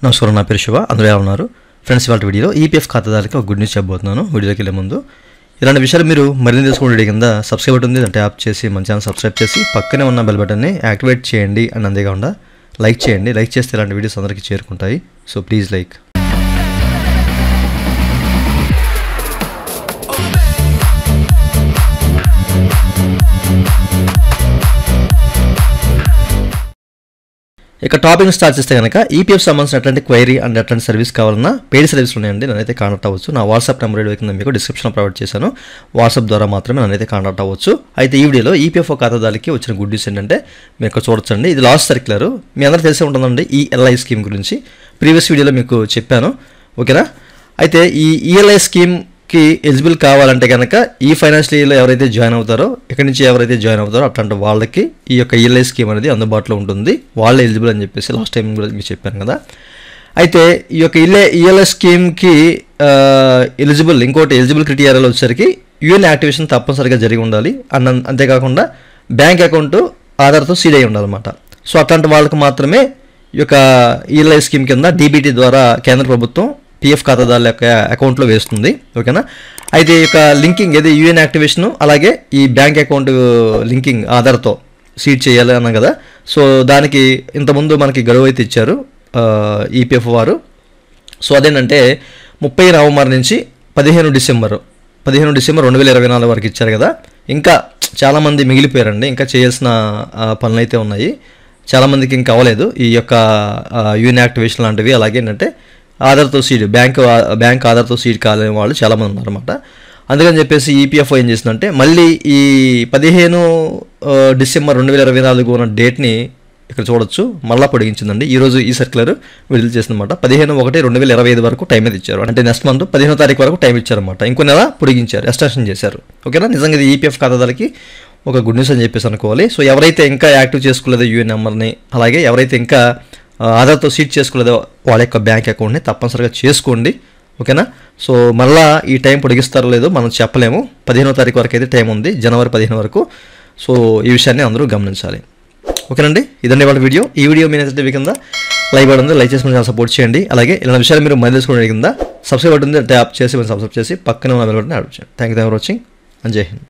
నమస్కారం, నా పేరు శివ. అందరూ ఎలా ఉన్నారు ఫ్రెండ్స్? ఇవాళ వీడియోలో ఈపీఎఫ్ ఖాతాదారులకు ఒక గుడ్ న్యూస్ చెప్పబోతున్నాను. వీడియోకి వెళ్ళే ముందు ఇలాంటి విషయాలు మీరు మరింత తెలుసుకోండి కింద సబ్స్క్రైబ్ బటన్ ఉంది, దాన్ని ట్యాప్ చేసి మన ఛానల్ సబ్స్క్రైబ్ చేసి పక్కనే ఉన్న బెల్ బటన్ని యాక్టివేట్ చేయండి. అండ్ అంతేకాకుండా లైక్ చేయండి. లైక్ చేస్తే ఇలాంటి వీడియోస్ అందరికీ చేరుకుంటాయి. So please like. ఇక టాపిక్ స్టార్ట్ చేస్తే కనుక ఈపీఎఫ్ సంబంధించిన అట్లాంటి క్వైరీ అండ్ అట్లాంటి సర్వీస్ కావాలన్నా పెయిడ్ సర్వీస్లు ఉన్నాయండి. నన్నైతే కాంటాక్ట్ అవ్వచ్చు. నా వాట్సాప్ నెంబర్ కింద మీకు డిస్క్రిప్షన్లో ప్రొవైడ్ చేశాను. వాట్సాప్ ద్వారా మాత్రమే నన్నైతే కాంటాక్ట్ అవ్వచ్చు. అయితే ఈ వీడియోలో ఈపీఎఫ్ ఖాతాదారులకి వచ్చిన గుడ్ న్యూస్ ఏంటంటే మీరు ఇక్కడ చూడొచ్చండి. ఇది లాస్ట్ సర్క్యులర్. మీ అందరూ తెలిసే ఉంటుందండి ఈ ఈఎల్ఐ స్కీమ్ గురించి. ప్రీవియస్ వీడియోలో మీకు చెప్పాను, ఓకేనా? అయితే ఈ ఈఎల్ఐ స్కీమ్కి ఎలిజిబుల్ కావాలంటే కనుక ఈ ఫైనాన్షియల్ ఇయర్లో ఎవరైతే జాయిన్ అవుతారో, ఇక్కడి నుంచి ఎవరైతే జాయిన్ అవుతారో అట్లాంటి వాళ్ళకి ఈ యొక్క ఈఎల్ఐ స్కీమ్ అనేది అందుబాటులో ఉంటుంది. వాళ్ళే ఎలిజిబుల్ అని చెప్పేసి లాస్ట్ టైం కూడా మీకు చెప్పాను కదా. అయితే ఈ యొక్క ఈఎల్ఐ స్కీమ్కి ఎలిజిబుల్ క్రైటీరియాలో వచ్చేసరికి యూఎన్ యాక్టివేషన్ తప్పనిసరిగా జరిగి ఉండాలి. అంతేకాకుండా బ్యాంక్ అకౌంట్ ఆధార్తో సీడ్ అయి ఉండాలన్నమాట. సో అట్లాంటి వాళ్ళకి మాత్రమే ఈ యొక్క ఈఎల్ఐ స్కీమ్ కింద డీబీటీ ద్వారా కేంద్ర ప్రభుత్వం పిఎఫ్ ఖాతాదారుల యొక్క అకౌంట్లో వేస్తుంది, ఓకేనా? అయితే ఈ యొక్క లింకింగ్ ఏది యూఎన్ యాక్టివేషను అలాగే ఈ బ్యాంక్ అకౌంట్ లింకింగ్ ఆధార్తో సీడ్ చేయాలి అన్నాం కదా. సో దానికి ఇంతకుముందు మనకి గడువు అయితే ఇచ్చారు ఈపీఎఫ్ వారు. సో అదేంటంటే 30 నవంబర్ నుంచి 15 డిసెంబర్ 2024 వరకు ఇచ్చారు కదా. ఇంకా చాలామంది మిగిలిపోయారండి. ఇంకా చేయాల్సిన పనులు అయితే ఉన్నాయి. చాలామందికి ఇంకా అవ్వలేదు ఈ యొక్క యూఎన్ యాక్టివేషన్ లాంటివి. అలాగే ఏంటంటే ఆధార్తో సీడ్ బ్యాంక్ ఆధార్తో సీడ్ కాలేని వాళ్ళు చాలామంది ఉన్నారన్నమాట. అందుకని చెప్పేసి ఈపీఎఫ్ఓ ఏం చేసిందంటే మళ్ళీ ఈ 15 డిసెంబర్ 2024 ఉన్న డేట్ని ఇక్కడ చూడొచ్చు మళ్ళీ పొడిగించిందండి. ఈరోజు ఈ సర్క్యులర్ విడుదల చేసిందన్నమాట. 15/1/2025 వరకు టైం అయితే ఇచ్చారు. అంటే నెక్స్ట్ మంత్ 15వ తారీఖు వరకు టైం ఇచ్చారన్నమాట. ఇంకో నెల పొడిగించారు, ఎక్స్టెన్షన్ చేశారు, ఓకేనా? నిజంగా ఇది ఈపీఎఫ్ ఖాతాదారులకి ఒక గుడ్ న్యూస్ అని చెప్పేసి అనుకోవాలి. సో ఎవరైతే ఇంకా యాక్టివ్ చేసుకోలేదో యూఎన్ నెంబర్ని, అలాగే ఎవరైతే ఇంకా ఆధార్తో సీడ్ చేసుకోలేదో వాళ్ళ యొక్క బ్యాంక్ అకౌంట్ని తప్పనిసరిగా చేసుకోండి, ఓకేనా? సో మళ్ళీ ఈ టైం పొడిగిస్తారో లేదో మనం చెప్పలేము. 15వ తారీఖు వరకు అయితే టైం ఉంది, జనవరి 15 వరకు. సో ఈ విషయాన్ని అందరూ గమనించాలి, ఓకేనండి? ఇదండి వాళ్ళ వీడియో. ఈ వీడియో మీ నచ్చితే కింద లైక్ బటన్ ఉంది, లైక్ చేసుకుని సపోర్ట్ చేయండి. అలాగే ఇలాంటి విషయాలు మీరు మళ్ళీ తెలుసుకోవడం కింద సబ్స్క్రైబ్ బటన్ ఉంది, ట్యాప్ చేసి సబ్స్క్రైబ్ చేసి పక్కన ఉన్న బెల్ బటన్ యాడ్ చేయండి. Thank you for watching. And జై హింద్.